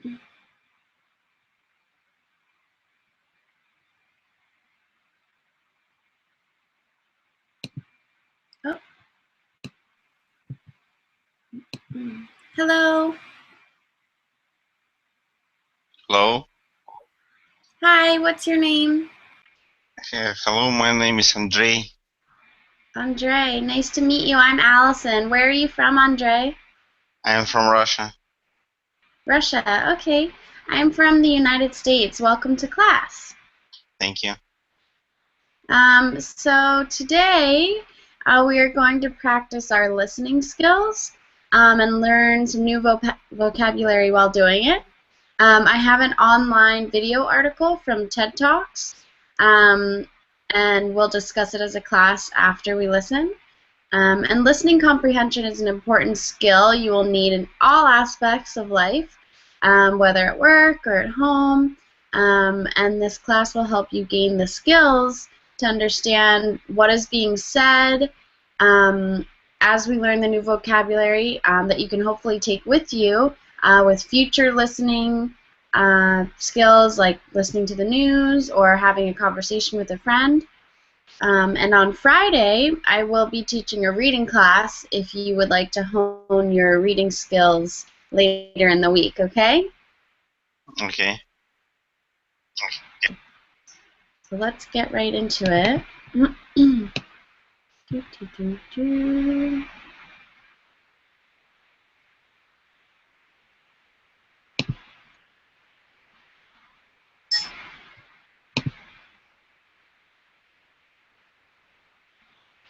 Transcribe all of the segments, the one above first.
Oh. Hello. Hello. Hi, what's your name? Hello, my name is Andrei. Andre. Nice to meet you. I'm Allison. Where are you from, Andre? I am from Russia. Russia. Okay. I'm from the United States. Welcome to class. Thank you. So today we are going to practice our listening skills and learn some new vocabulary while doing it. I have an online video article from TED Talks, um, and we'll discuss it as a class after we listen. And listening comprehension is an important skill you will need in all aspects of life, whether at work or at home. And this class will help you gain the skills to understand what is being said as we learn the new vocabulary that you can hopefully take with you with future listening skills like listening to the news or having a conversation with a friend. And on Friday, I will be teaching a reading class if you would like to hone your reading skills later in the week, okay? Okay. So let's get right into it.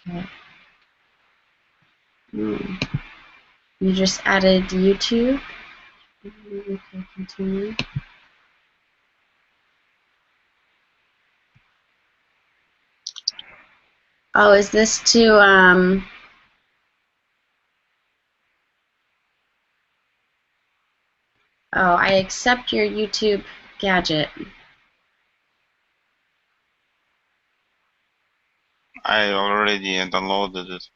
Okay. You just added YouTube. Okay, continue. Oh, is this to oh, I accept your YouTube gadget. I already downloaded it.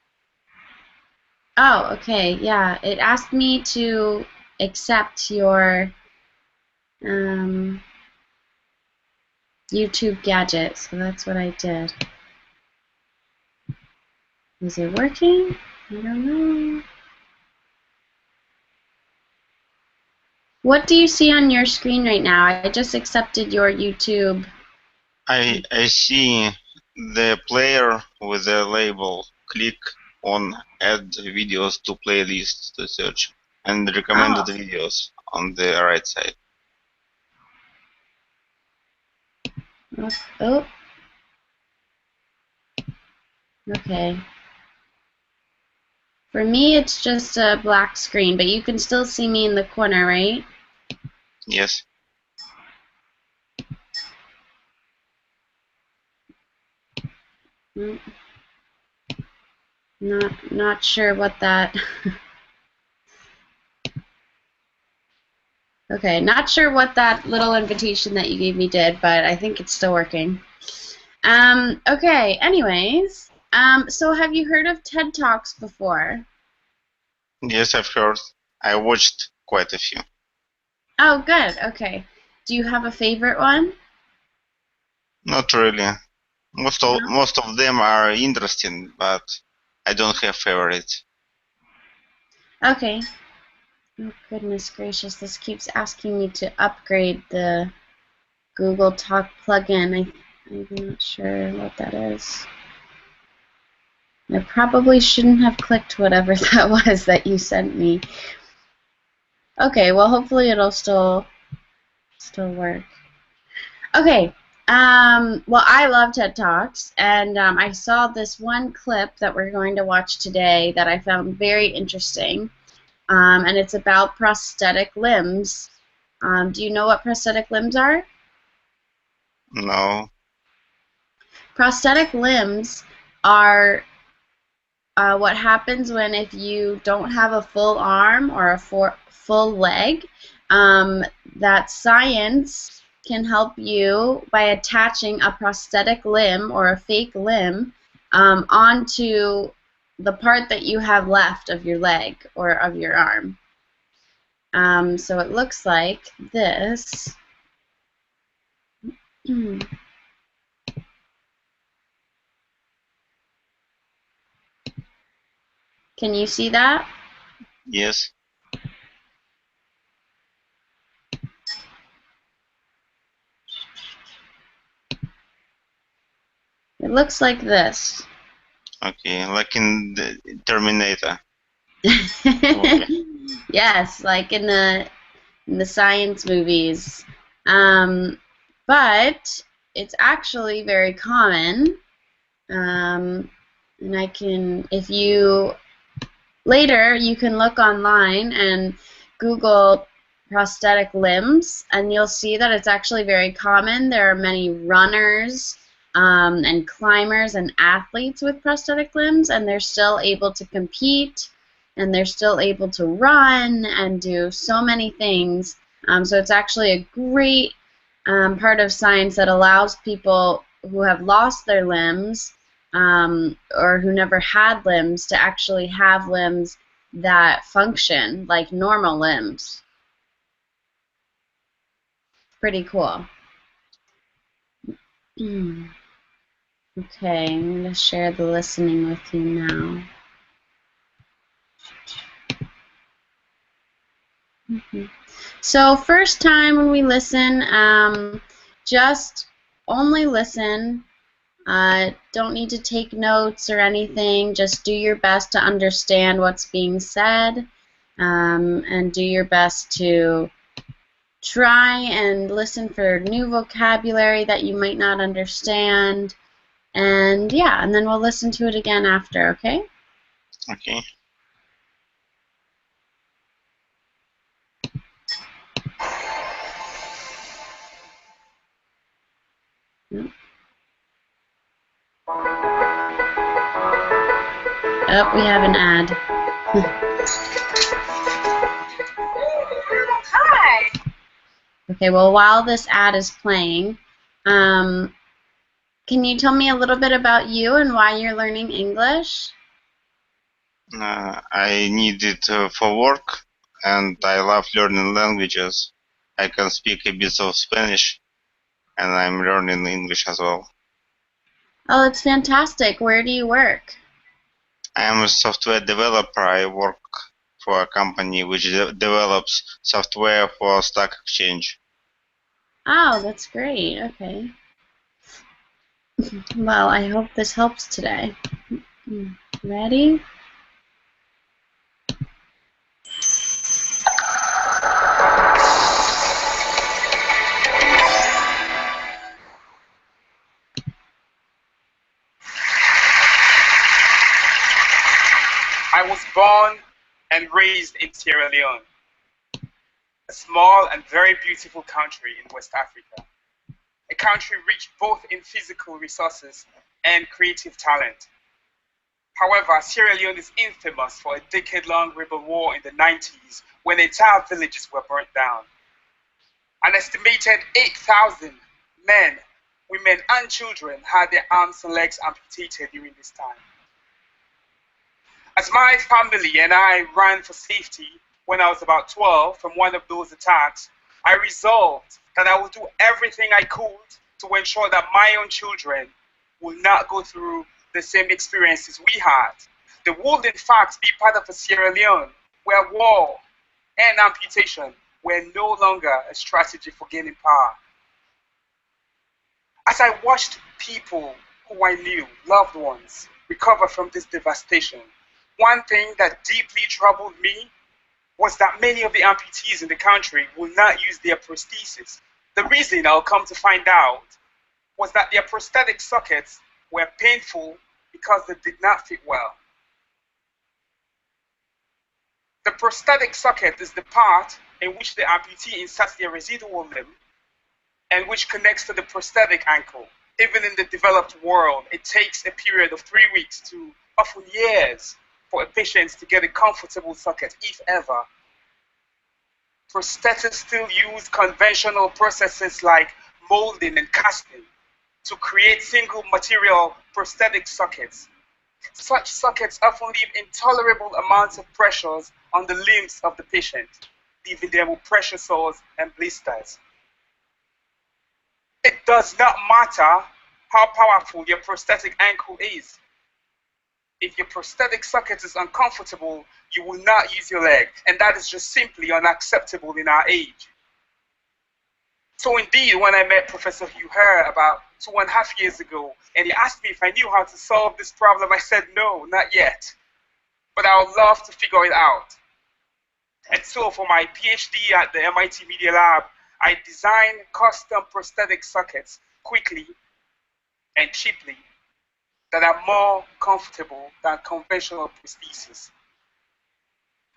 Oh, okay, yeah. It asked me to accept your YouTube gadget, so that's what I did. Is it working? I don't know. What do you see on your screen right now? I just accepted your YouTube. I see the player with the label. Click on Add videos to playlist to search and recommended Oh, videos on the right side. oh, okay. For me, it's just a black screen, but you can still see me in the corner, right? Yes. Mm, not sure what that. Okay, not sure what that little invitation that you gave me did, but I think it's still working. Okay, anyways, so have you heard of TED Talks before? Yes, I've heard. I watched quite a few. Oh, good, okay. Do you have a favorite one? Not really. No? Most of them are interesting, but I don't have favorites. Okay. Oh, goodness gracious, this keeps asking me to upgrade the Google Talk plugin. I'm not sure what that is. I probably shouldn't have clicked whatever that was that you sent me. Okay, well, hopefully it'll still work. Okay. Well, I love TED Talks, and I saw this one clip that we're going to watch today that I found very interesting, and it's about prosthetic limbs. Do you know what prosthetic limbs are? No. Prosthetic limbs are what happens when if you don't have a full arm or a full leg, that science can help you by attaching a prosthetic limb or a fake limb onto the part that you have left of your leg or of your arm. So it looks like this. Can you see that? Yes. It looks like this. Okay, like in the Terminator. Yes, like in the science movies. But it's actually very common. And I can, if you, later you can look online and Google prosthetic limbs, and you'll see that it's actually very common. There are many runners and climbers and athletes with prosthetic limbs, and they're still able to compete, and they're still able to run and do so many things. So it's actually a great part of science that allows people who have lost their limbs or who never had limbs to actually have limbs that function like normal limbs. Pretty cool. Okay, I'm going to share the listening with you now. So first time when we listen, just only listen. Don't need to take notes or anything. Just do your best to understand what's being said, and do your best to try and listen for new vocabulary that you might not understand. And yeah, and then we'll listen to it again after, okay? Okay. Oh, we have an ad. Hi. Okay, well, while this ad is playing, can you tell me a little bit about you and why you're learning English? I need it for work, and I love learning languages. I can speak a bit of Spanish, and I'm learning English as well. Oh, that's fantastic. Where do you work? I am a software developer. I work for a company which develops software for stock exchange. Oh, that's great. Okay. Well, I hope this helps today. Ready? I was born and raised in Sierra Leone, a small and very beautiful country in West Africa, a country rich both in physical resources and creative talent. However, Sierra Leone is infamous for a decade-long rebel war in the 90s when entire villages were burnt down. An estimated 8,000 men, women, and children had their arms and legs amputated during this time. As my family and I ran for safety when I was about 12 from one of those attacks, I resolved that I would do everything I could to ensure that my own children would not go through the same experiences we had. They would, in fact, be part of a Sierra Leone where war and amputation were no longer a strategy for gaining power. As I watched people who I knew, loved ones, recover from this devastation, one thing that deeply troubled me was that many of the amputees in the country will not use their prosthesis. The reason I'll come to find out was that their prosthetic sockets were painful because they did not fit well. The prosthetic socket is the part in which the amputee inserts their residual limb and which connects to the prosthetic ankle. Even in the developed world, it takes a period of 3 weeks to often years for a patient to get a comfortable socket, if ever. Prosthetists still use conventional processes like molding and casting to create single material prosthetic sockets. Such sockets often leave intolerable amounts of pressures on the limbs of the patient. leaving them with pressure sores and blisters. It does not matter how powerful your prosthetic ankle is. If your prosthetic socket is uncomfortable, you will not use your leg, and that is just simply unacceptable in our age. So indeed, when I met Professor Hugh Hare about 2.5 years ago, and he asked me if I knew how to solve this problem, I said no, not yet, but I would love to figure it out. And so for my PhD at the MIT Media Lab, I designed custom prosthetic sockets quickly and cheaply that are more comfortable than conventional prosthesis.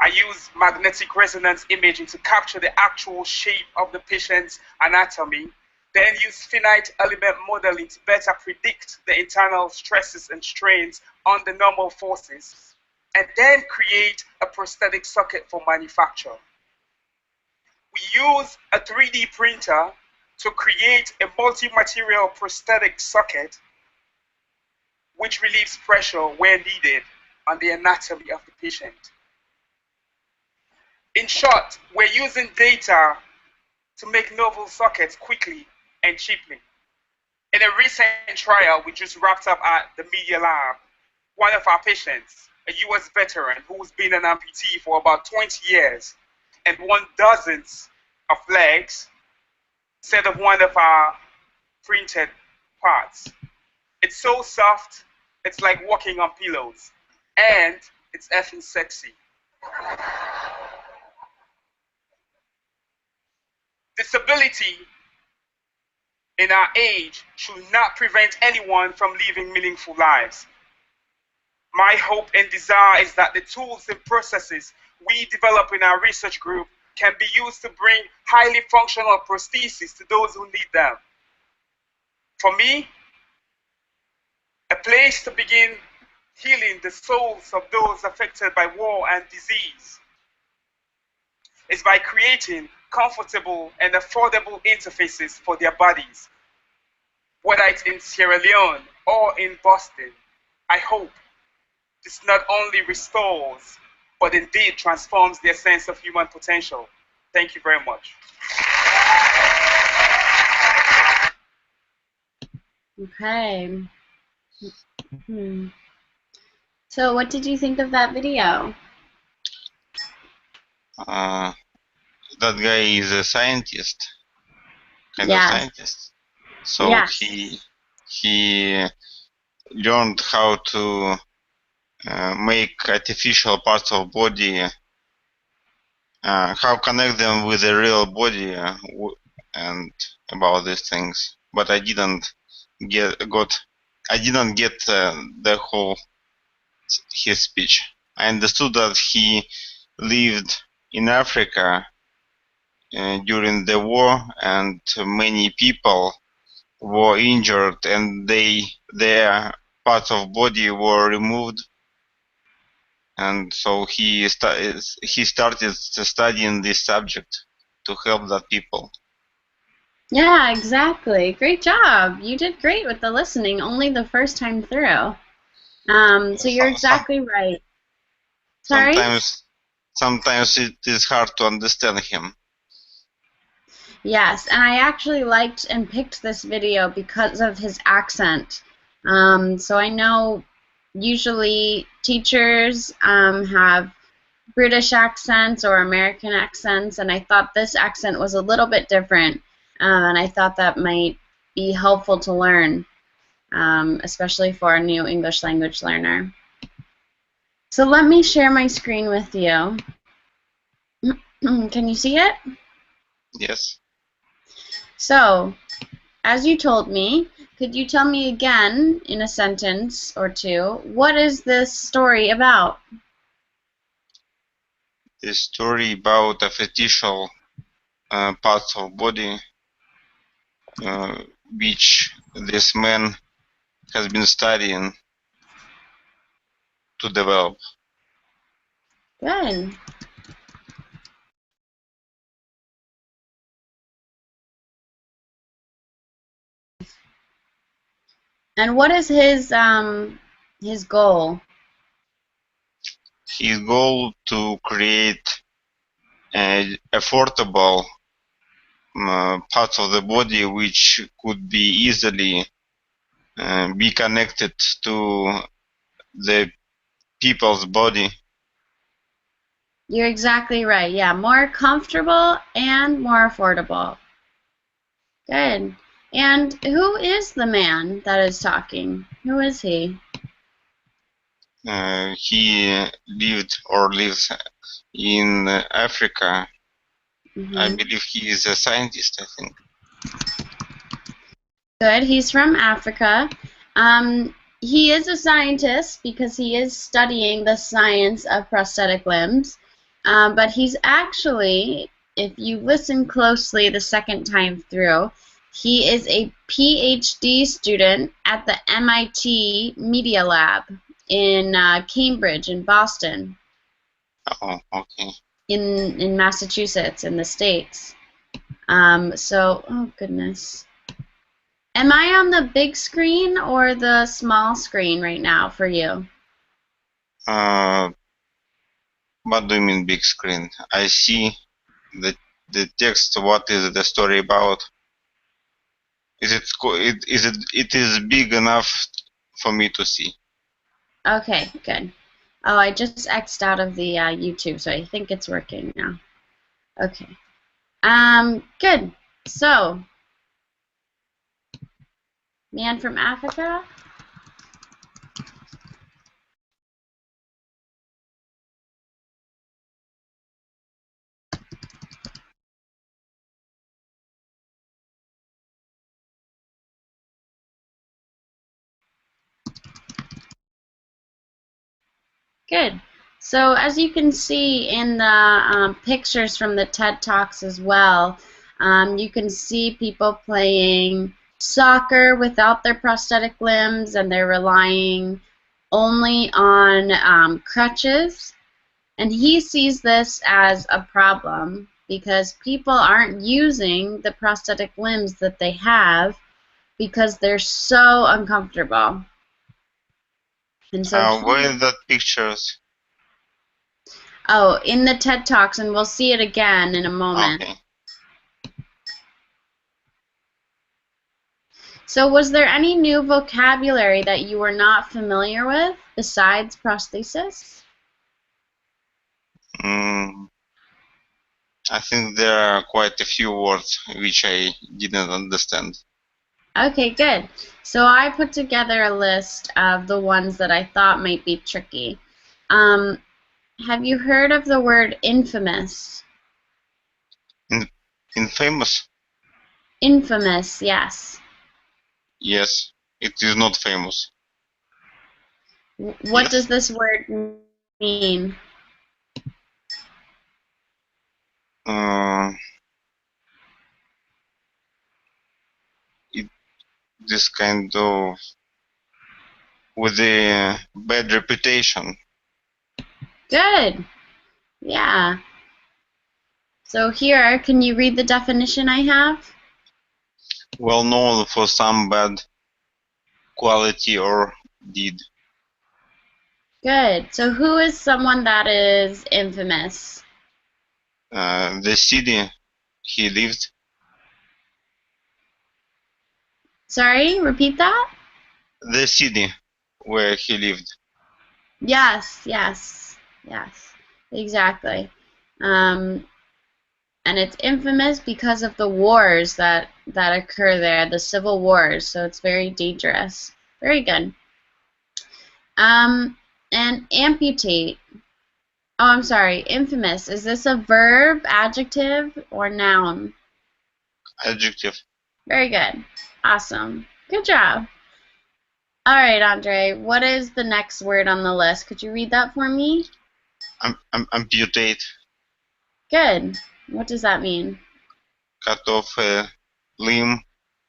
I use magnetic resonance imaging to capture the actual shape of the patient's anatomy, then use finite element modeling to better predict the internal stresses and strains on the normal forces, and then create a prosthetic socket for manufacture. We use a 3D printer to create a multi-material prosthetic socket which relieves pressure where needed on the anatomy of the patient. In short, we're using data to make novel sockets quickly and cheaply. In a recent trial we just wrapped up at the Media Lab, one of our patients, a US veteran who's been an amputee for about 20 years and won dozens of legs, said of one of our printed parts, "It's so soft, it's like walking on pillows, and it's effing sexy." Disability in our age should not prevent anyone from living meaningful lives. My hope and desire is that the tools and processes we develop in our research group can be used to bring highly functional prostheses to those who need them. For me, a place to begin healing the souls of those affected by war and disease is by creating comfortable and affordable interfaces for their bodies. Whether it's in Sierra Leone or in Boston, I hope this not only restores, but indeed transforms their sense of human potential. Thank you very much. Okay. So what did you think of that video? That guy is a scientist, kind of Yes. scientist. So Yes. he learned how to make artificial parts of body, how connect them with the real body, and about these things. But I didn't get the whole his speech. I understood that he lived in Africa during the war, and many people were injured, and their parts of body were removed, and so he started studying this subject to help that people. Yeah, exactly. Great job. You did great with the listening, only the first time through. So you're exactly right. Sorry? Sometimes it is hard to understand him. Yes, and I actually liked and picked this video because of his accent. So I know usually teachers have British accents or American accents, and I thought this accent was a little bit different, and I thought that might be helpful to learn, especially for a new English language learner. So let me share my screen with you. Can you see it? Yes. So, as you told me, could you tell me again, in a sentence or two, what is this story about? The story about artificial parts of body which this man has been studying to develop. Good. And what is his goal? His goal to create affordable parts of the body which could be easily be connected to the people's body. You're exactly right. Yeah, more comfortable and more affordable. Good. And who is the man that is talking? Who is he? He lived or lives in Africa. I believe he is a scientist, I think. Good. He's from Africa. He is a scientist because he is studying the science of prosthetic limbs. But he's actually, if you listen closely the second time through, he is a PhD student at the MIT Media Lab in Cambridge, in Boston. Oh, okay. In Massachusetts, in the States. Oh goodness. Am I on the big screen or the small screen right now for you? What do you mean big screen? I see the text. What is the story about? Is it is big enough for me to see? Okay, good. Oh, I just X'd out of the YouTube, so I think it's working now. Okay. Good. So, man from Africa. Good. So as you can see in the pictures from the TED Talks as well, you can see people playing soccer without their prosthetic limbs, and they're relying only on crutches. And he sees this as a problem because people aren't using the prosthetic limbs that they have because they're so uncomfortable. And so where are the pictures? Oh, in the TED Talks, and we'll see it again in a moment. Okay. So was there any new vocabulary that you were not familiar with besides prosthesis? I think there are quite a few words which I didn't understand. Okay, good. So I put together a list of the ones that I thought might be tricky. Have you heard of the word infamous? Infamous? Infamous, yes. Yes, it is not famous. What does this word mean? This kind of with a bad reputation. Good. Yeah. So here, can you read the definition I have? Well known for some bad quality or deed. Good. So who is someone that is infamous? The city he lived. Sorry, repeat that? The city where he lived. Yes, yes, yes, exactly. And it's infamous because of the wars that occur there, the civil wars. So it's very dangerous. Very good. And amputate. Oh, I'm sorry. Infamous. Is this a verb, adjective, or noun? Adjective. Very good. Awesome. Good job. All right, Andre. What is the next word on the list? Could you read that for me? Amputate. Good. What does that mean? Cut off a limb,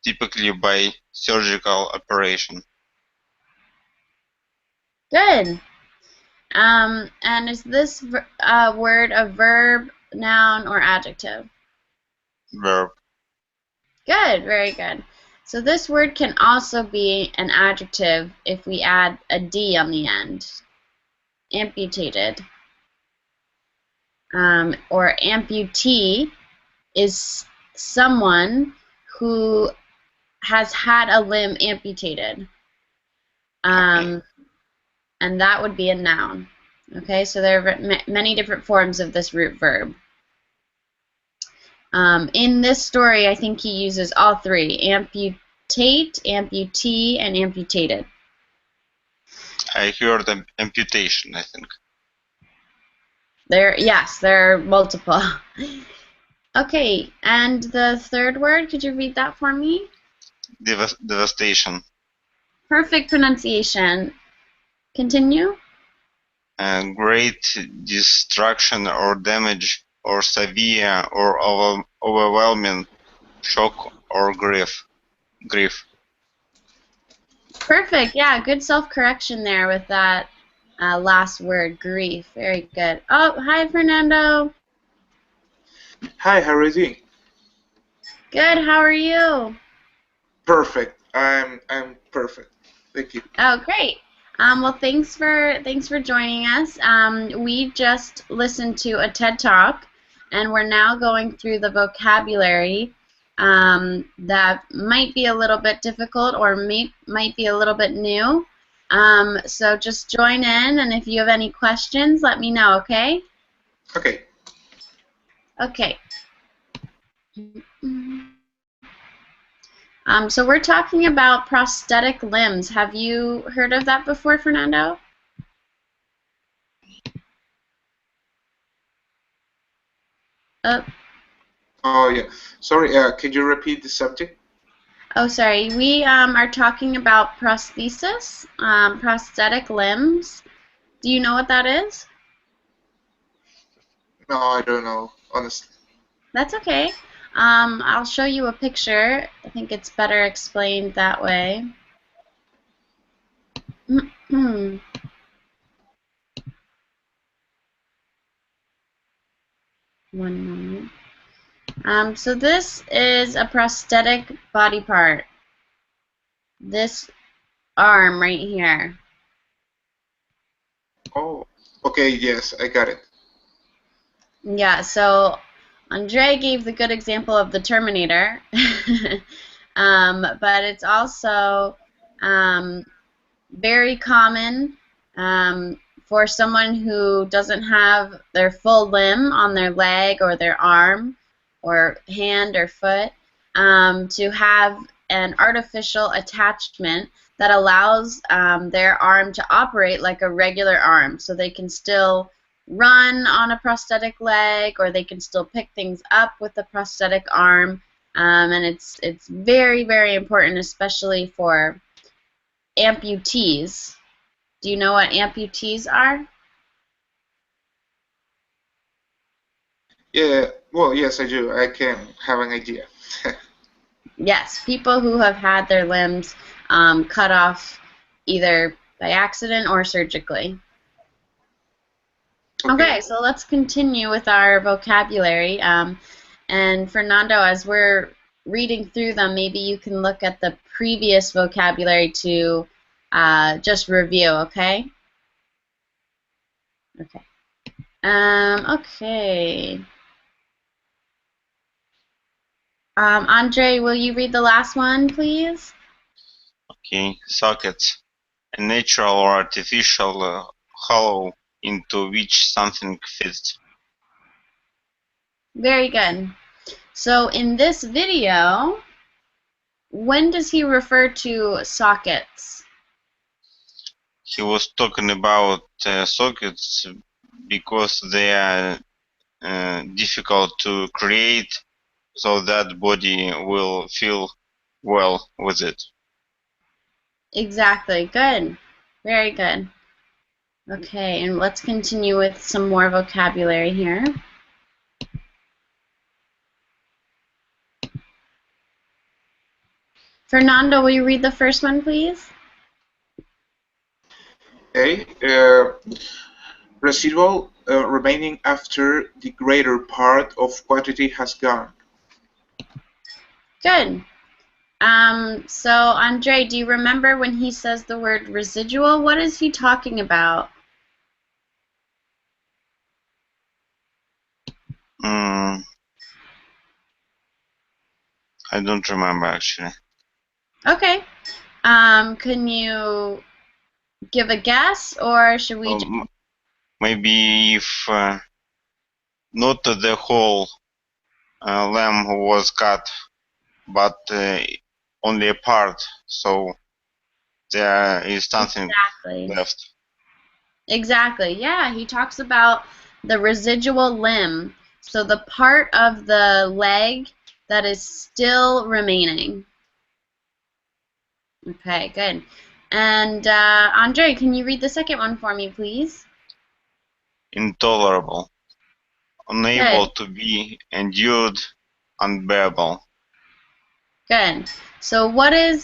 typically by surgical operation. Good. And is this word a verb, noun, or adjective? Verb. Good. Very good. So this word can also be an adjective if we add a D on the end. Amputated. or amputee is someone who has had a limb amputated. And that would be a noun. Okay, so there are many different forms of this root verb. In this story, I think he uses all three: amputate, amputee, and amputated. I heard amputation, I think. Yes, there are multiple. Okay, and the third word, could you read that for me? Devastation. Perfect pronunciation. Continue. Great destruction or damage or severe or overwhelming shock or grief. Perfect. Yeah, good self-correction there with that last word, grief. Very good. Oh, hi, Fernando. Hi, how are you doing? Good. How are you? Perfect. I'm perfect. Thank you. Oh, great. Well, thanks for joining us. We just listened to a TED Talk, and we're now going through the vocabulary that might be a little bit difficult or might be a little bit new. So just join in, and if you have any questions, let me know, okay? Okay. Okay. So we're talking about prosthetic limbs. Have you heard of that before, Fernando? Oh yeah. Sorry. Could you repeat the subject? Oh, sorry. We are talking about prosthesis, prosthetic limbs. Do you know what that is? No, I don't know, honestly. That's okay. I'll show you a picture. I think it's better explained that way. One moment. So this is a prosthetic body part. This arm right here. Oh, okay. Yes, I got it. Yeah, so Andre gave the good example of the Terminator, but it's also very common for someone who doesn't have their full limb on their leg or their arm or hand or foot to have an artificial attachment that allows their arm to operate like a regular arm, so they can still run on a prosthetic leg, or they can still pick things up with the prosthetic arm, and it's very, very important, especially for amputees. Do you know what amputees are? Yeah. Well, yes, I do. I can have an idea. Yes, people who have had their limbs cut off either by accident or surgically. Okay, so let's continue with our vocabulary. And Fernando, as we're reading through them, maybe you can look at the previous vocabulary to just review, okay? Okay. Okay. Andre, will you read the last one, please? Okay, sockets. A natural or artificial hollow into which something fits. Very good. So in this video, when does he refer to sockets? He was talking about sockets because they are difficult to create, so that body will feel well with it. Exactly. Good. Very good. Okay, and let's continue with some more vocabulary here. Fernando, will you read the first one, please? Okay. Residual remaining after the greater part of quantity has gone. Good. So Andre, do you remember when he says the word residual? What is he talking about? Mm, I don't remember actually. Okay. Can you give a guess, or should we just... Maybe if not the whole lamb was cut, but only a part, so there is something Exactly. left. Exactly. Yeah, he talks about the residual limb, so the part of the leg that is still remaining. Okay, good. And Andre, can you read the second one for me, please? Intolerable, unable Good. to be endured, unbearable. Good. So what is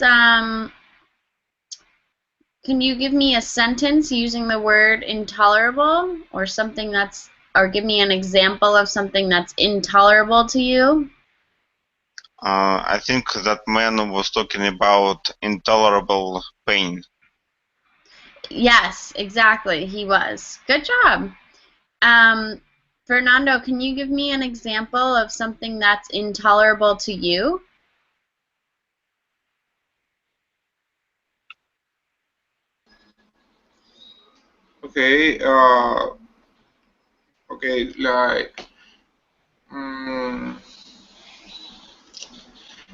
can you give me a sentence using the word intolerable, or something that's, or give me an example of something that's intolerable to you? I think that man was talking about intolerable pain. Yes, exactly. He was. Good job. Um, Fernando, can you give me an example of something that's intolerable to you? Okay, okay, like, mm,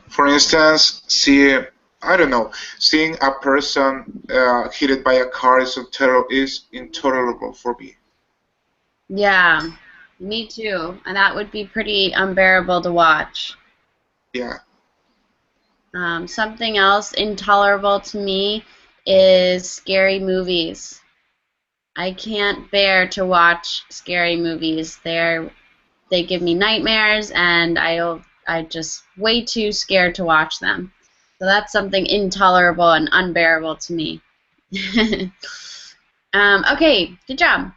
for instance, I don't know, seeing a person hit by a car is intolerable for me. Yeah, me too. And that would be pretty unbearable to watch. Yeah. Something else intolerable to me is scary movies. I can't bear to watch scary movies. They give me nightmares, and I just way too scared to watch them. So that's something intolerable and unbearable to me. Okay, good job.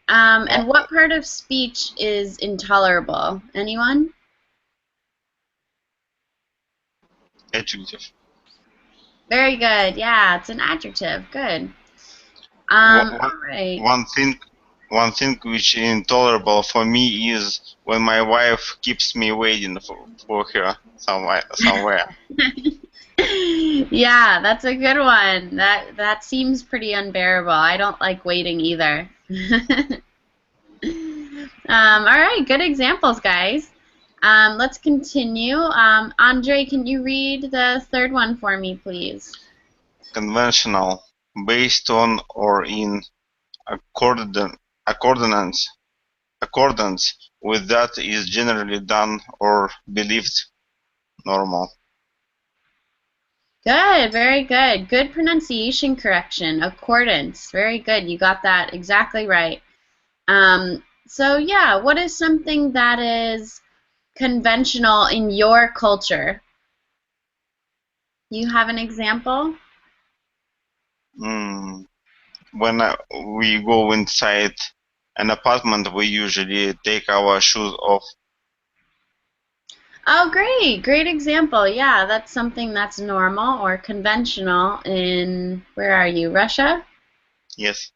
And what part of speech is intolerable? Anyone? Adjective. Very good. Yeah, it's an adjective. Good. One, All right. one thing, one thing which is intolerable for me is when my wife keeps me waiting for her somewhere. Yeah, that's a good one. That seems pretty unbearable. I don't like waiting either. All right, good examples, guys. Let's continue. Andre, can you read the third one for me, please? Conventional, based on or in accordance accordance with that is generally done or believed normal. Good, very good. Good pronunciation correction. Accordance. Very good. You got that exactly right. So yeah, what is something that is conventional in your culture? You have an example? Mm, when we go inside an apartment, we usually take our shoes off. Oh, great. Great example. Yeah, that's something that's normal or conventional in, where are you, Russia? Yes.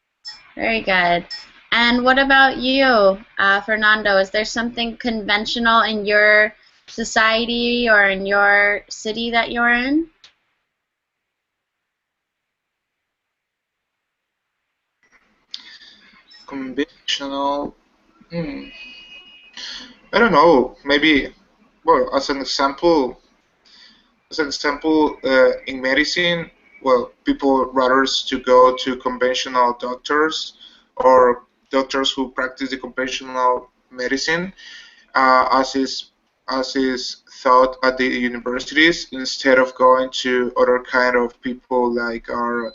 Very good. And what about you, Fernando? Is there something conventional in your society or in your city that you're in? Conventional. Hmm. I don't know. Maybe. Well, in medicine, well, people rather to go to conventional doctors or doctors who practice the conventional medicine, as is thought at the universities, instead of going to other kind of people like are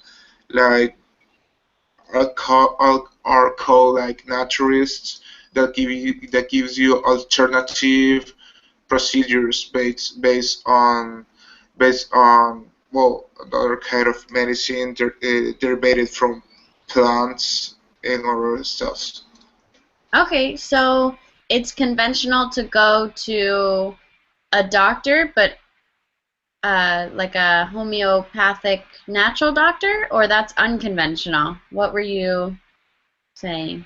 called like naturalists that gives you alternative procedures based on well other kind of medicine derived from plants and other stuff. Okay, so it's conventional to go to a doctor, but like a homeopathic natural doctor, or that's unconventional? What were you saying?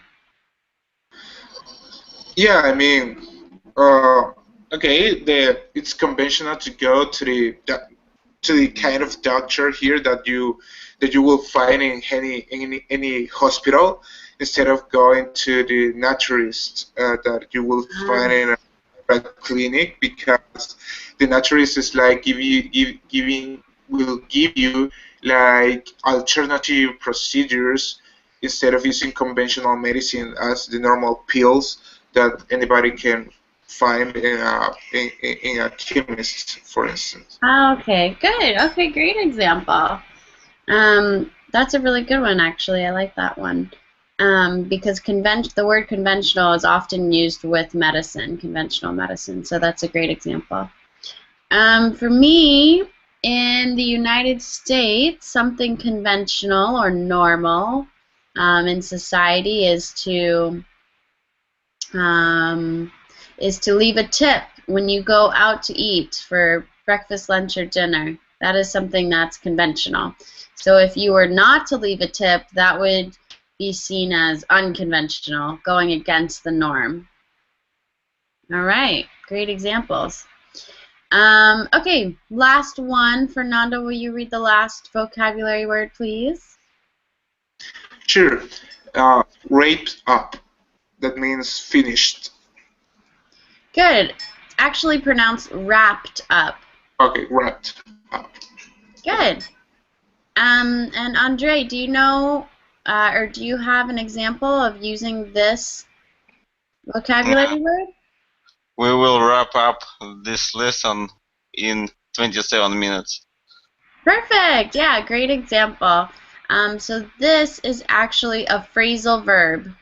Yeah, I mean Okay, it's conventional to go to the kind of doctor here that you will find in any hospital, instead of going to the naturalist that you will find in a clinic, because the naturalist is like will give you like alternative procedures, instead of using conventional medicine as the normal pills that anybody can find in a chemist, for instance. Okay, good. Okay, great example. That's a really good one, actually. I like that one. Because the word conventional is often used with medicine, conventional medicine. So that's a great example. For me, in the United States, something conventional or normal in society is to leave a tip when you go out to eat for breakfast, lunch, or dinner. That is something that's conventional. So if you were not to leave a tip, that would be seen as unconventional, going against the norm. All right, great examples. Okay, last one. Fernando, will you read the last vocabulary word, please? Sure. Wrapped up. That means finished. Good. Actually pronounced wrapped up. Okay, wrapped up. Good. And Andre, do you know, or do you have an example of using this vocabulary word? We will wrap up this lesson in 27 minutes. Perfect. Yeah, great example. So this is actually a phrasal verb.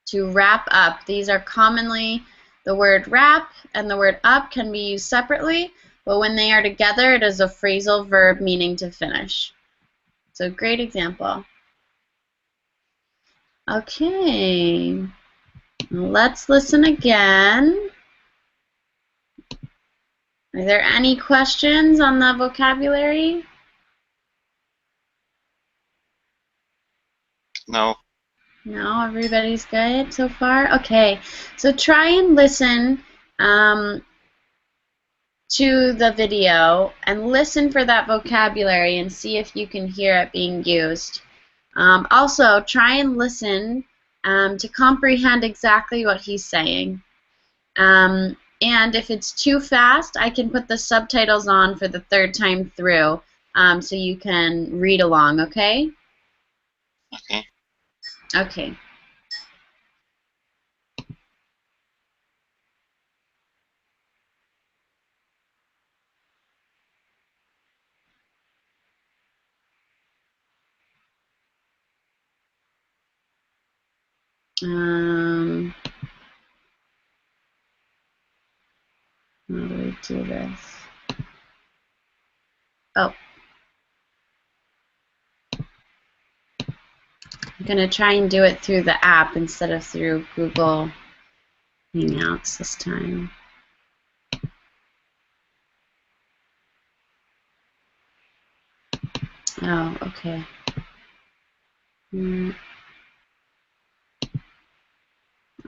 To wrap up. These are commonly, the word wrap and the word up can be used separately, but when they are together, it is a phrasal verb meaning to finish. So great example. Okay, let's listen again. Are there any questions on the vocabulary? No. No, everybody's good so far? Okay, so try and listen to the video and listen for that vocabulary and see if you can hear it being used. Also, try and listen to comprehend exactly what he's saying. And if it's too fast, I can put the subtitles on for the third time through so you can read along, okay? Okay. Okay. How do we do this? Oh. I'm going to try and do it through the app instead of through Google Hangouts this time. Oh, okay.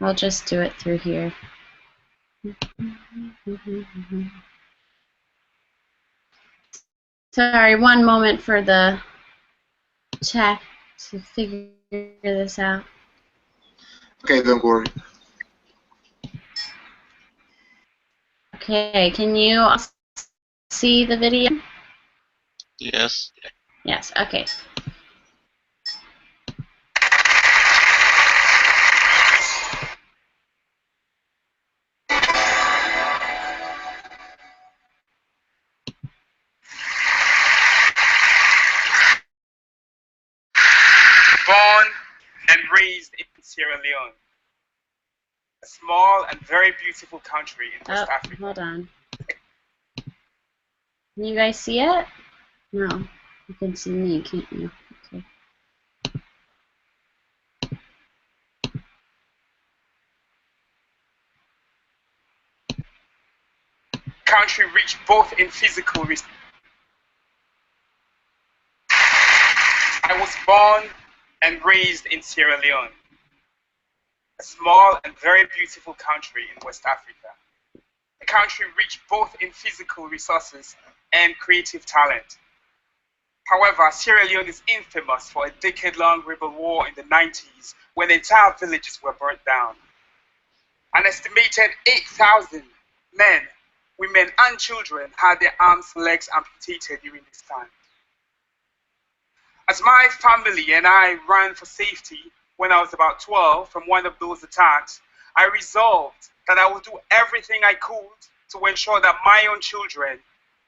I'll just do it through here. Sorry, one moment for the tech to figure this out. Okay, don't worry. Okay, can you see the video? Yes. Yes, okay. Born and raised in Sierra Leone, a small and very beautiful country in West Africa. Hold on. Can you guys see it? No. You can see me, can't you? Okay. Country rich both in physical resources. I was born and raised in Sierra Leone, a small and very beautiful country in West Africa. A country rich both in physical resources and creative talent. However, Sierra Leone is infamous for a decade-long rebel war in the 90s when entire villages were burnt down. An estimated 8,000 men, women, and children had their arms and legs amputated during this time. As my family and I ran for safety when I was about 12 from one of those attacks, I resolved that I would do everything I could to ensure that my own children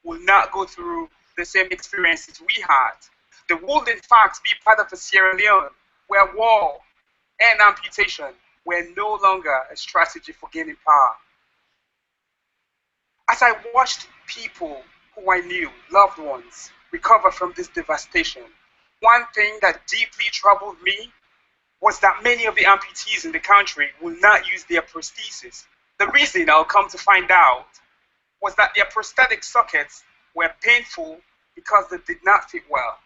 will not go through the same experiences we had. They would, in fact, be part of a Sierra Leone where war and amputation were no longer a strategy for gaining power. As I watched people who I knew, loved ones, recover from this devastation, one thing that deeply troubled me was that many of the amputees in the country will not use their prosthesis. The reason I'll come to find out was that their prosthetic sockets were painful because they did not fit well.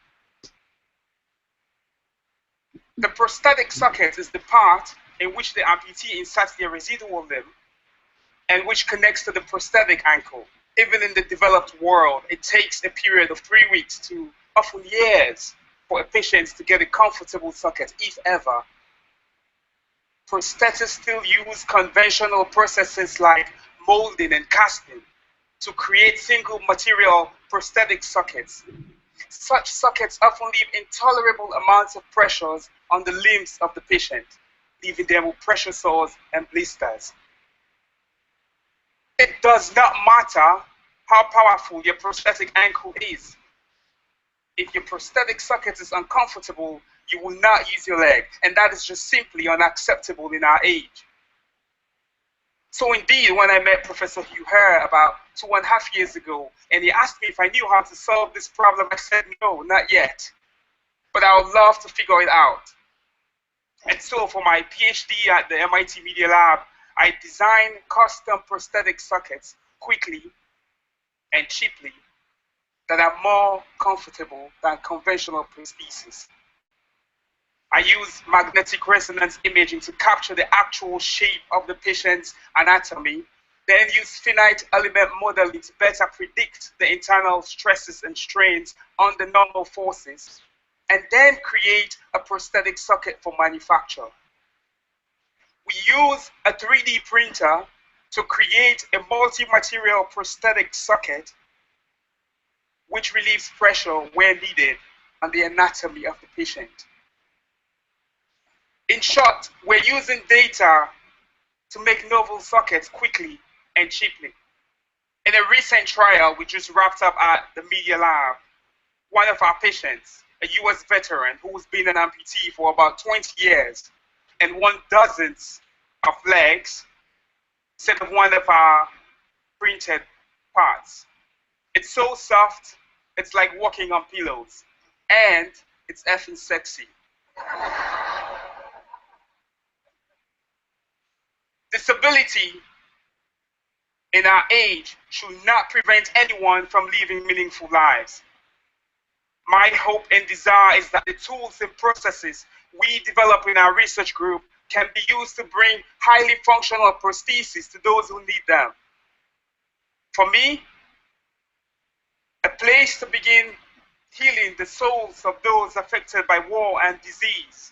The prosthetic socket is the part in which the amputee inserts their residual limb and which connects to the prosthetic ankle. Even in the developed world, it takes a period of 3 weeks to often years for a patient to get a comfortable socket, if ever. Prosthetists still use conventional processes like molding and casting to create single material prosthetic sockets. Such sockets often leave intolerable amounts of pressures on the limbs of the patient, leaving them with pressure sores and blisters. It does not matter how powerful your prosthetic ankle is. If your prosthetic socket is uncomfortable, you will not use your leg, and that is just simply unacceptable in our age. So indeed, when I met Professor Hugh Hare about 2.5 years ago, and he asked me if I knew how to solve this problem, I said, no, not yet. But I would love to figure it out. And so for my PhD at the MIT Media Lab, I designed custom prosthetic sockets quickly and cheaply that are more comfortable than conventional prostheses. I use magnetic resonance imaging to capture the actual shape of the patient's anatomy, then use finite element modeling to better predict the internal stresses and strains on the normal forces, and then create a prosthetic socket for manufacture. We use a 3D printer to create a multi-material prosthetic socket which relieves pressure where needed on the anatomy of the patient. In short, we're using data to make novel sockets quickly and cheaply. In a recent trial we just wrapped up at the Media Lab, one of our patients, a US veteran who's been an amputee for about 20 years and won dozens of legs instead of one of our printed parts. It's so soft, it's like walking on pillows, and it's effing sexy. Disability in our age should not prevent anyone from living meaningful lives. My hope and desire is that the tools and processes we develop in our research group can be used to bring highly functional prostheses to those who need them. For me, a place to begin healing the souls of those affected by war and disease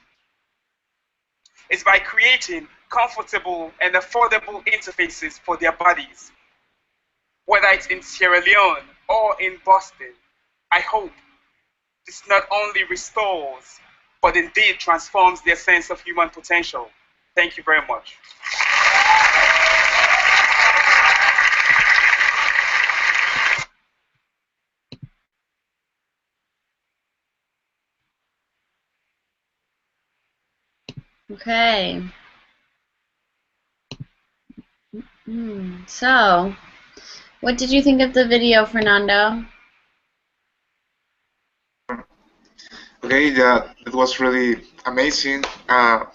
is by creating comfortable and affordable interfaces for their bodies. Whether it's in Sierra Leone or in Boston, I hope this not only restores, but indeed transforms their sense of human potential. Thank you very much. Okay. So, what did you think of the video, Fernando? Okay, that it was really amazing. I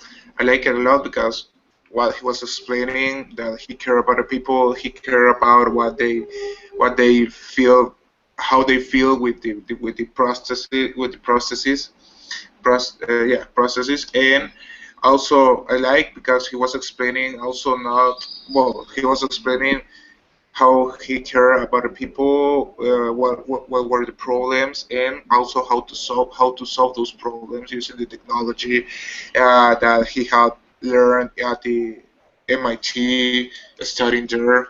like it a lot because what he was explaining, that he cared about the people, he cared about what they feel, how they feel with the processes, processes, and Also, I like because he was explaining also not well. He was explaining how he cared about the people, what were the problems, and also how to solve those problems using the technology that he had learned at the MIT, studying there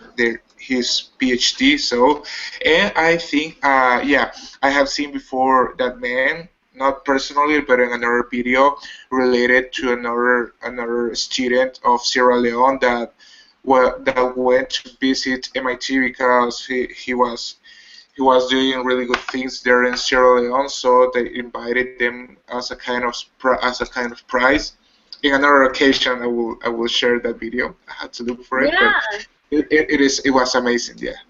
his PhD. So, and I think, yeah, I have seen before that man, not personally, but in another video related to another student of Sierra Leone that went to visit MIT because he was doing really good things there in Sierra Leone. So they invited them as a kind of prize. In another occasion, I will share that video. I had to look for it, but Yeah. it was amazing. Yeah.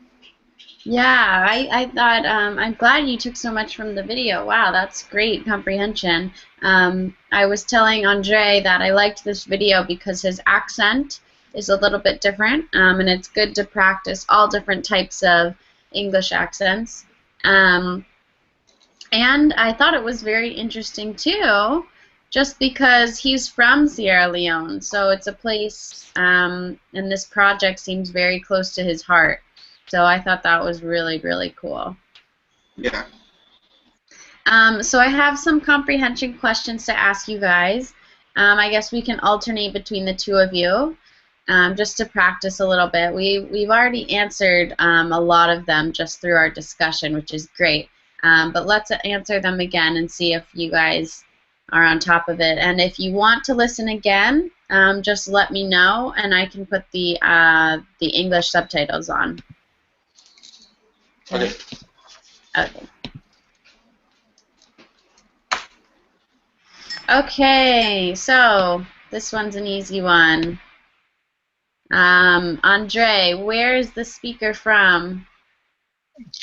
Yeah, I thought I'm glad you took so much from the video. Wow, that's great comprehension. I was telling Andre that I liked this video because his accent is a little bit different, and it's good to practice all different types of English accents. Um, and I thought it was very interesting too, just because he's from Sierra Leone, so it's a place, and this project seems very close to his heart. So I thought that was really, really cool. Yeah. So I have some comprehension questions to ask you guys. I guess we can alternate between the two of you, just to practice a little bit. We've already answered a lot of them just through our discussion, which is great. But let's answer them again and see if you guys are on top of it. And if you want to listen again, just let me know, and I can put the English subtitles on. Okay. Okay. Okay, so this one's an easy one. Andre, where is the speaker from?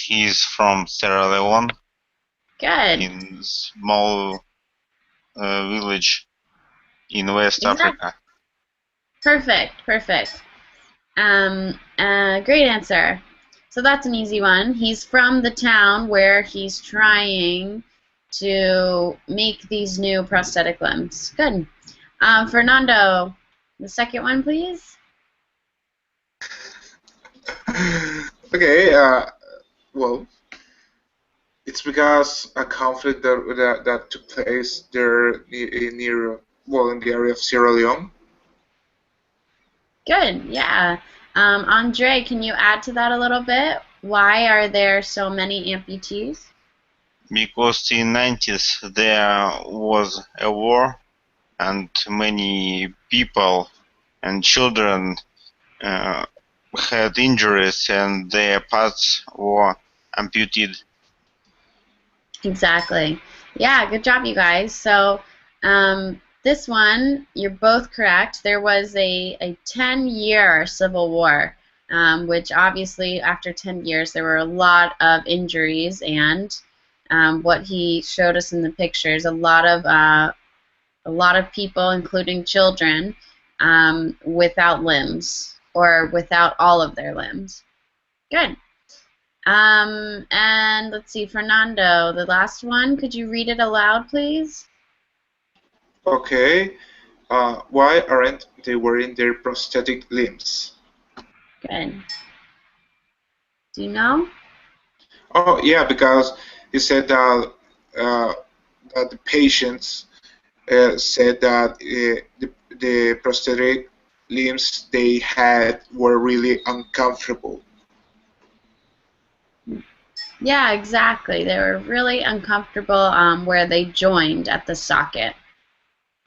He's from Sierra Leone, Good. in small village in West Exactly. Africa. Perfect, perfect. Great answer. So that's an easy one. He's from the town where he's trying to make these new prosthetic limbs. Good. Fernando, the second one, please. Okay. Well, it's because a conflict that took place there near well in the area of Sierra Leone. Good, yeah. Andre, can you add to that a little bit? Why are there so many amputees? Because in 90s there was a war and many people and children had injuries and their parts were amputated. Exactly. Yeah, good job, you guys. So this one, you're both correct. There was a 10-year civil war, which obviously after 10 years there were a lot of injuries, and what he showed us in the pictures, a lot of people, including children, without limbs or without all of their limbs. Good. And let's see, Fernando, the last one. Could you read it aloud, please? Okay. Why aren't they wearing their prosthetic limbs? Good. Do you know? Oh, yeah, because he said that the patients said that the prosthetic limbs they had were really uncomfortable. Yeah, exactly. They were really uncomfortable where they joined at the socket.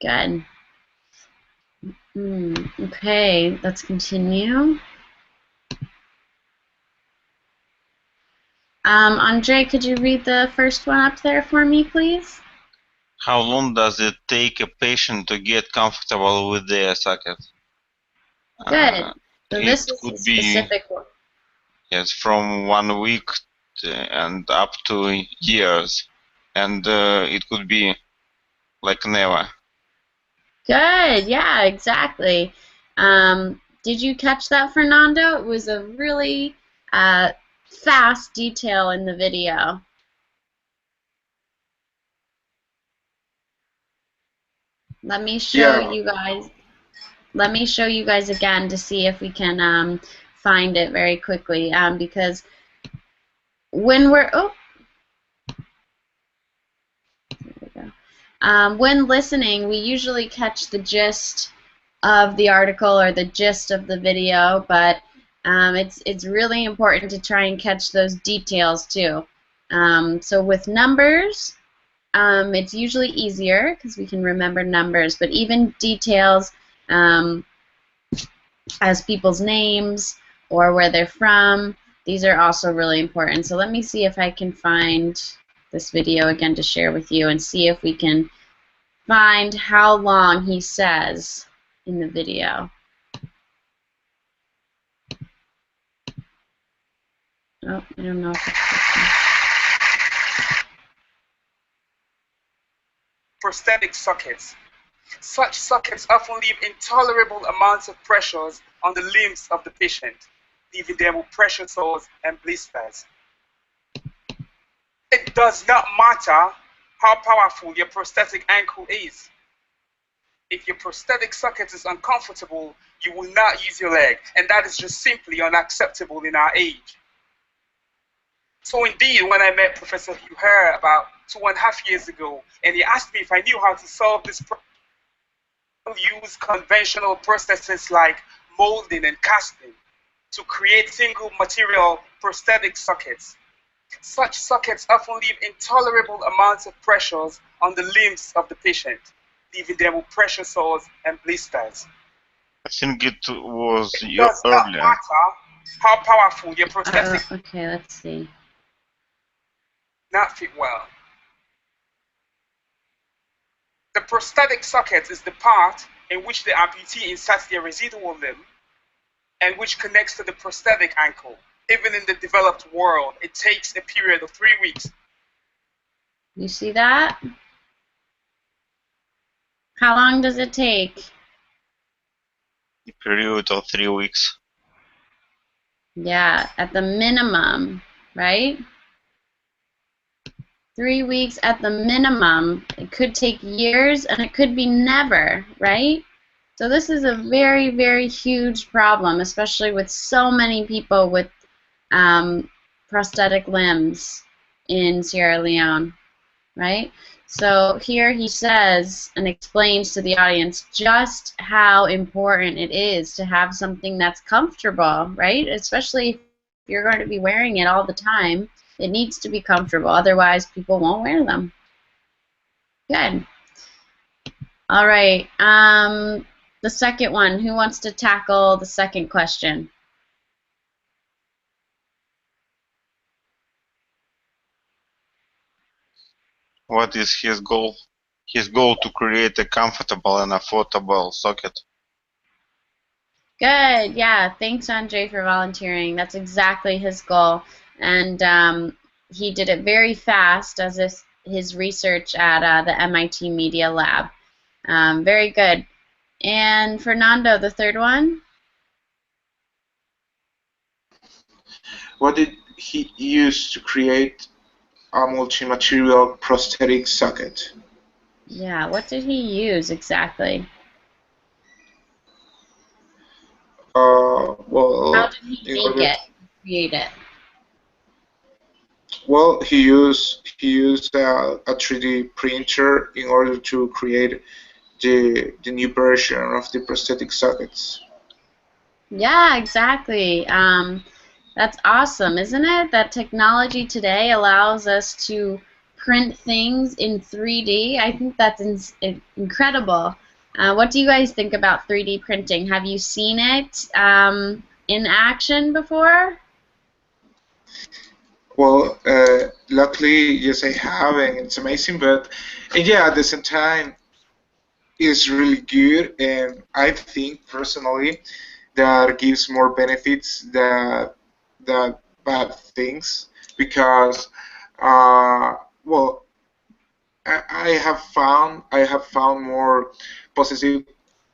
Good. Okay, let's continue. Andre, could you read the first one up there for me, please? How long does it take a patient to get comfortable with their socket? Good. So It this is could a be, specific one. yes, from 1 week and up to years, and it could be like never. Good. Yeah, exactly. Did you catch that, Fernando? It was a really fast detail in the video. Let me show Yeah. you guys. Let me show you guys again to see if we can find it very quickly. Because when we're when listening, we usually catch the gist of the article or the gist of the video, but it's really important to try and catch those details too. So with numbers, it's usually easier because we can remember numbers, but even details as people's names or where they're from, these are also really important. So let me see if I can find this video again to share with you and see if we can find how long he says in the video. Oh, I don't know if it's Prosthetic sockets. Such sockets often leave intolerable amounts of pressures on the limbs of the patient, leaving them with pressure sores and blisters. It does not matter how powerful your prosthetic ankle is. If your prosthetic socket is uncomfortable, you will not use your leg, and that is just simply unacceptable in our age. So indeed, when I met Professor Hugh Hare about 2.5 years ago, and he asked me if I knew how to solve this problem, use conventional prostheses like molding and casting to create single material prosthetic sockets. Such sockets often leave intolerable amounts of pressures on the limbs of the patient, leaving them with pressure sores and blisters. I think it was It does not earlier. matter how powerful your prosthetic okay, let's see. not fit well. The prosthetic socket is the part in which the amputee inserts their residual limb and which connects to the prosthetic ankle. Even in the developed world, it takes a period of 3 weeks. You see that? How long does it take? A period of 3 weeks. Yeah, at the minimum, right? 3 weeks at the minimum. It could take years and it could be never, right? So this is a very, very huge problem, especially with so many people with prosthetic limbs in Sierra Leone, right? So here he says and explains to the audience just how important it is to have something that's comfortable, right? Especially if you're going to be wearing it all the time. It needs to be comfortable, otherwise people won't wear them. Good. All right. The second one. Who wants to tackle the second question? What is his goal? His goal to create a comfortable and affordable socket. Good. Yeah. Thanks, Andre, for volunteering. That's exactly his goal. And he did it very fast as his research at the MIT Media Lab. Very good. And Fernando, the third one? What did he use to create a multi-material prosthetic socket? Yeah, what did he use exactly? Well, How did he make it, create it? Well, he used a 3D printer in order to create the new version of the prosthetic sockets. Yeah, exactly. That's awesome, isn't it? That technology today allows us to print things in 3D. I think that's incredible. What do you guys think about 3D printing? Have you seen it in action before? Well, luckily, yes, I have, and it's amazing. But yeah, at the same time, it's really good, and I think personally that gives more benefits than bad things because, well, I have found more positive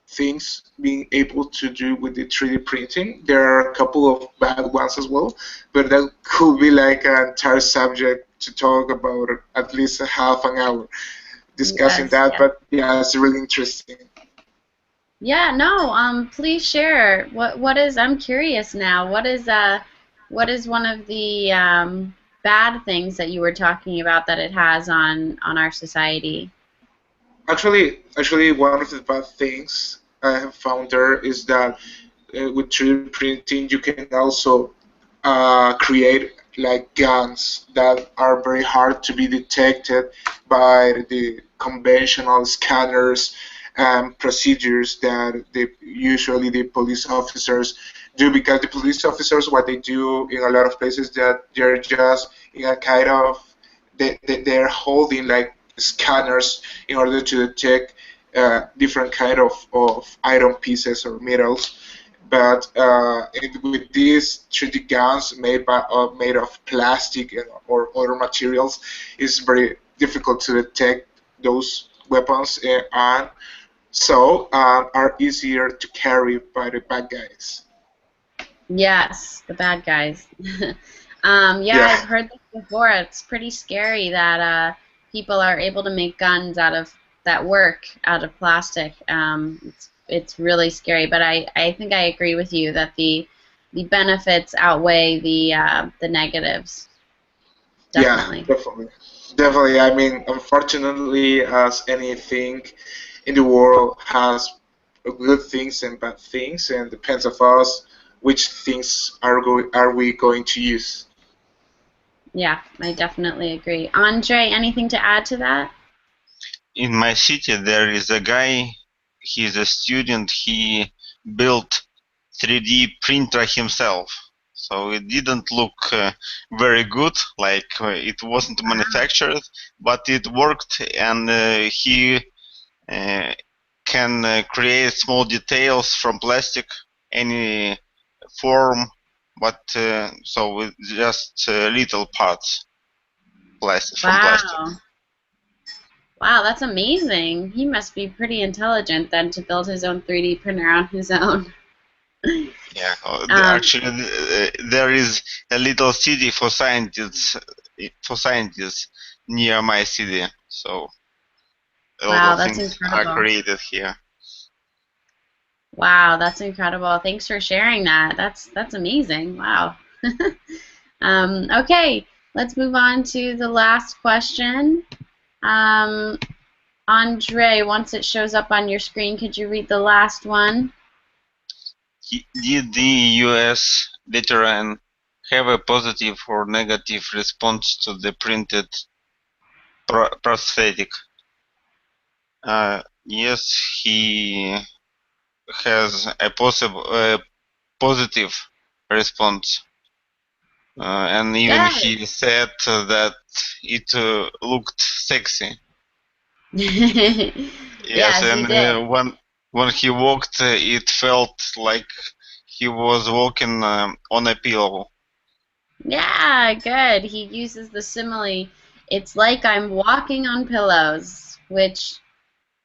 things being able to do with the 3D printing. There are a couple of bad ones as well, but that could be like an entire subject to talk about at least a half an hour. discussing Yes, that. yes. But yeah, it's really interesting. Yeah, no, please share. What is, I'm curious now. What is one of the bad things that you were talking about that it has on our society? Actually, one of the bad things I have found there is that with 3D printing, you can also create like guns that are very hard to be detected by the conventional scanners and procedures that usually the police officers do, because the police officers, what they do in a lot of places, that they're just in a kind of they're holding like scanners in order to detect different kind of iron pieces or metals. But with these 3D guns made of plastic or other materials, it's very difficult to detect those weapons, and so are easier to carry by the bad guys. Yes, the bad guys. Yeah, Yeah, I've heard this before. It's pretty scary that people are able to make guns out of that work out of plastic. It's really scary, but I think I agree with you that the benefits outweigh the negatives. yeah, Definitely. definitely. Definitely. I mean, unfortunately, as anything in the world has good things and bad things, and depends of us which things are we going to use. Yeah, I definitely agree. Andre, anything to add to that? In my city, there is a guy. He's a student. He built 3D printer himself. So it didn't look very good, like it wasn't manufactured, but it worked, and he uh, can create small details from plastic, any form, but so with just little parts from plastic. Wow. Wow, that's amazing. He must be pretty intelligent then to build his own 3D printer on his own. Yeah, Um, actually, there is a little city for scientists near my city, so a lot wow, of that's things are incredible. created here. Wow, that's incredible. Thanks for sharing that. That's amazing. Wow. Okay, let's move on to the last question. Um, Andre, once it shows up on your screen, could you read the last one? Did the U.S. veteran have a positive or negative response to the printed prosthetic? Yes, he has a positive response, and even Good. he said that it looked sexy. Yes, Yes, he and did. when he walked, it felt like he was walking on a pillow. Yeah, good. He uses the simile. It's like I'm walking on pillows, which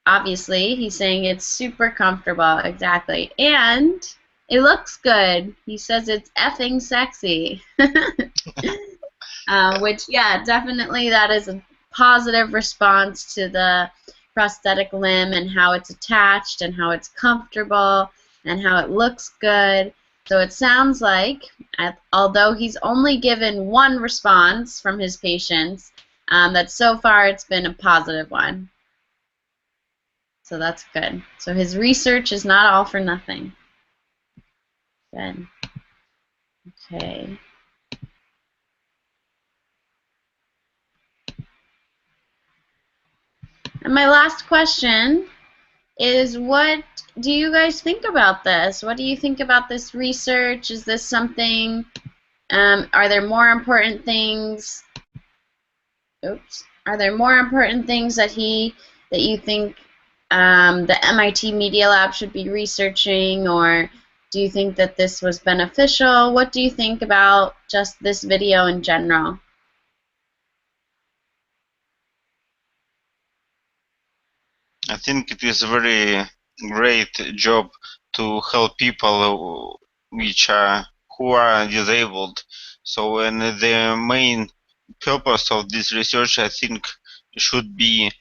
obviously he's saying it's super comfortable. Exactly. And it looks good. He says it's effing sexy. Which, yeah, definitely that is a positive response to the prosthetic limb and how it's attached and how it's comfortable and how it looks good. So it sounds like, although he's only given one response from his patients, that so far it's been a positive one. So that's good. So his research is not all for nothing. Good. Okay. And my last question is, what do you guys think about this? What do you think about this research? Is this something, are there more important things, are there more important things that you think the MIT Media Lab should be researching, or do you think that this was beneficial? What do you think about just this video in general? I think it is a very great job to help people who are disabled. So, and the main purpose of this research, I think, should be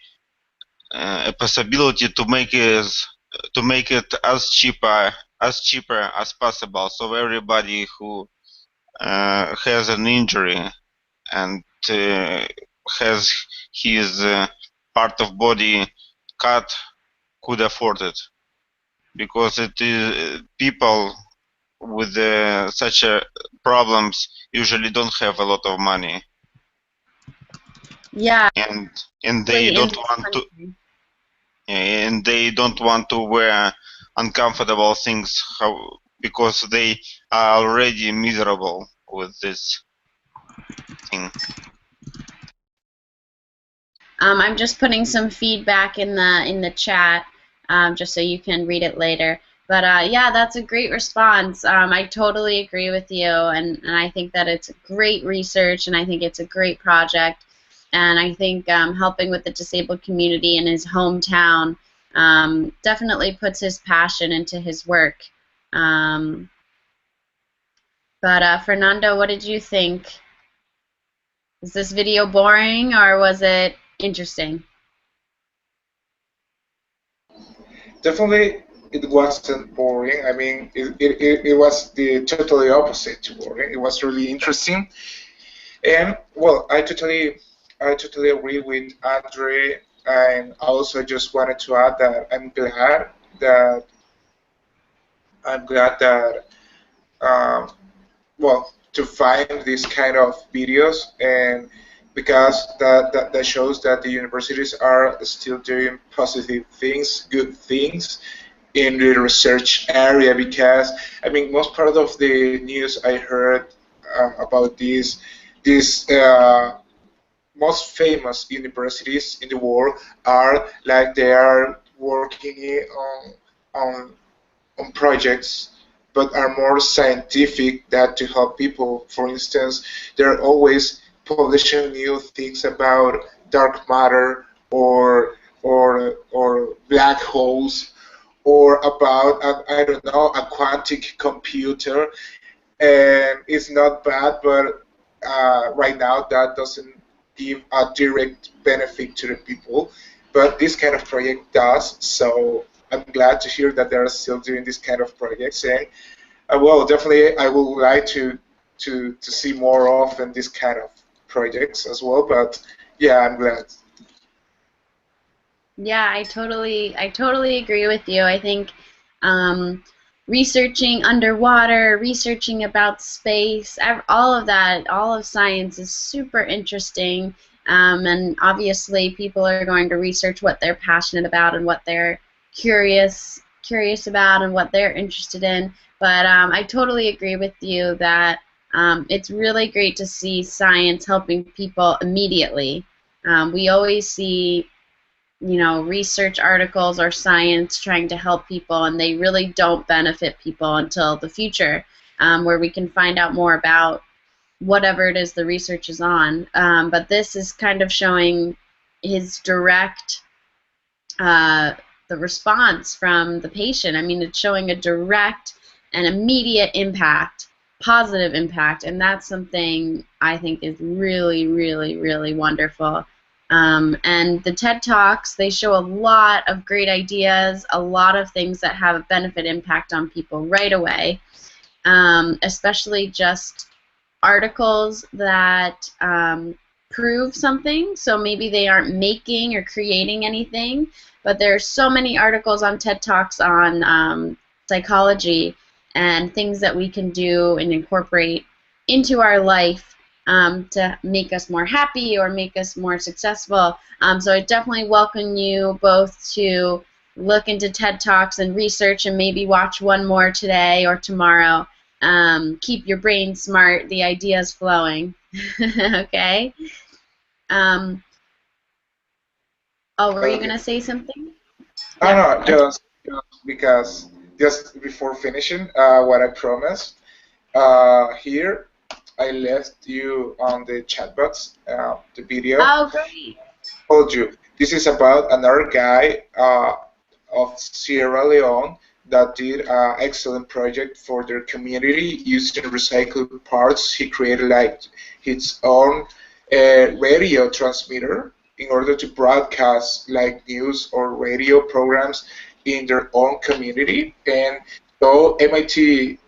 a possibility to make it as cheaper as possible, so everybody who has an injury and has his part of body cut could afford it, because it is people with such problems usually don't have a lot of money, Yeah, and especially in this country. they don't want to wear uncomfortable things because they are already miserable with this thing. I'm just putting some feedback in the chat, just so you can read it later. But yeah, that's a great response. I totally agree with you, and I think that it's great research, and I think it's a great project. And I think helping with the disabled community in his hometown definitely puts his passion into his work. But Fernando, what did you think? Was this video boring, or was it interesting? Definitely, it wasn't boring. I mean, it was the totally opposite to boring. It was really interesting, and well, I totally agree with Andre, and also just wanted to add that that I'm glad that well, to find these kind of videos, and because that shows that the universities are still doing positive things, good things in the research area. Because I mean, most part of the news I heard about these most famous universities in the world are like they are working on on projects, but are more scientific than to help people. For instance, they're always publishing new things about dark matter, or black holes, or about I don't know, a quantic computer. And it's not bad, but right now that doesn't give a direct benefit to the people. But this kind of project does, so I'm glad to hear that they're still doing this kind of projects. And well, definitely, I would like to see more often this kind of projects as well. But yeah, I'm glad. Yeah, I totally agree with you. I think um, researching underwater, researching about space, all of that, all of science is super interesting. And obviously, people are going to research what they're passionate about and what they're curious about and what they're interested in. But I totally agree with you that it's really great to see science helping people immediately. We always see research articles or science trying to help people, and they really don't benefit people until the future, where we can find out more about whatever it is the research is on. But this is kind of showing his direct, the response from the patient. I mean, it's showing a direct and immediate impact, positive impact, and that's something I think is really, really, really wonderful. And the TED Talks, they show a lot of great ideas, a lot of things that have a benefit impact on people right away, especially just articles that prove something. So maybe they aren't making or creating anything, but there are so many articles on TED Talks on psychology and things that we can do and incorporate into our life to make us more happy or make us more successful. So I definitely welcome you both to look into TED Talks and research, and maybe watch one more today or tomorrow. Keep your brain smart, the ideas flowing. Okay? Oh, were you going Okay. to say something? I Yep. know, just because just before finishing what I promised here, I left you on the chat box the video. Oh, great. Told you this is about another guy of Sierra Leone that did an excellent project for their community using recycled parts. He created like his own radio transmitter, in order to broadcast like news or radio programs in their own community. And so the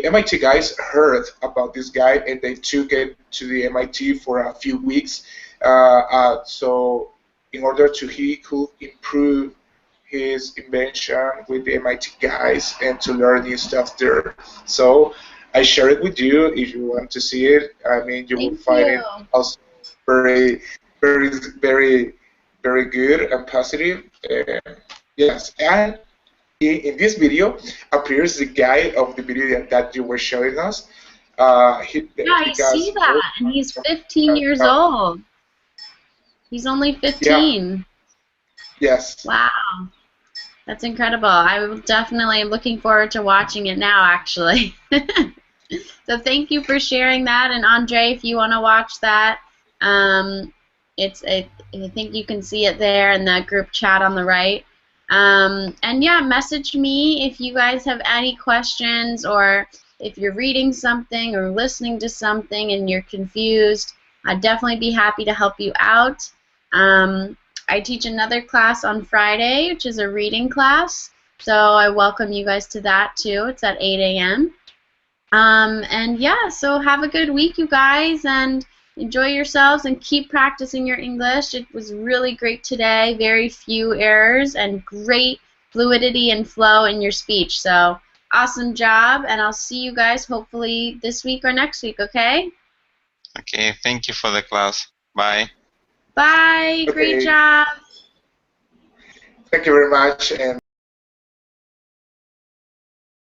MIT guys heard about this guy and they took it to the MIT for a few weeks. So in order to he could improve his invention with the MIT guys and to learn new stuff there. So I share it with you if you want to see it. I mean, you will find it also very, very, very, very good and positive. Yes, and in this video appears the guy of the video that you were showing us. Yeah, I see that, and he's 15 years old. He's only 15. Yeah. Yes. Wow. That's incredible. I am definitely looking forward to watching it now, actually. So thank you for sharing that. And Andre, if you want to watch that, I think you can see it there in the group chat on the right. And yeah, message me if you guys have any questions, or if you're reading something or listening to something and you're confused. I'd definitely be happy to help you out. I teach another class on Friday, which is a reading class, so I welcome you guys to that too. It's at 8 a.m. And yeah, so have a good week, you guys, and enjoy yourselves and keep practicing your English. It was really great today, very few errors, and great fluidity and flow in your speech. So awesome job, and I'll see you guys hopefully this week or next week, okay? Okay, thank you for the class. Bye. Bye. Okay. Great job. Thank you very much. And